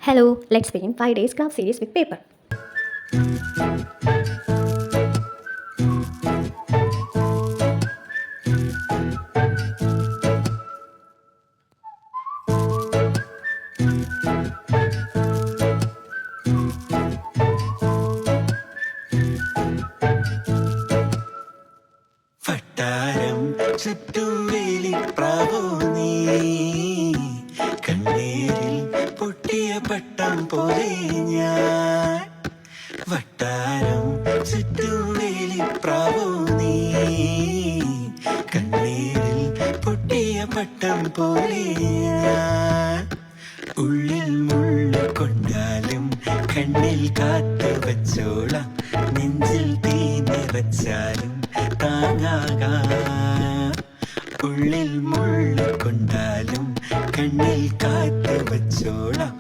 Hello, let's begin 5 days craft series with paper. വട്ടാരം ചുറ്റും വേലിപ്രാവോ നീ കണ്ണീരിൽ പൊട്ടിയ പട്ടം പോലെ ഞാൻ വട്ടാരം ചുറ്റും വേലിപ്രാവോ നീ കണ്ണീരിൽ പൊട്ടിയ പട്ടം പോലെ ഞാൻ ഉള്ളിൽ മുള്ളു കൊണ്ടാലും കണ്ണിൽ കാത്തു വച്ചോളാം നെഞ്ചിൽ തീ നിറച്ചാലും താങ്ങാകാം ഉള്ളിൽ മുള്ളു കൊണ്ടാലും കണ്ണിൽ കാത്തു വച്ചോളാം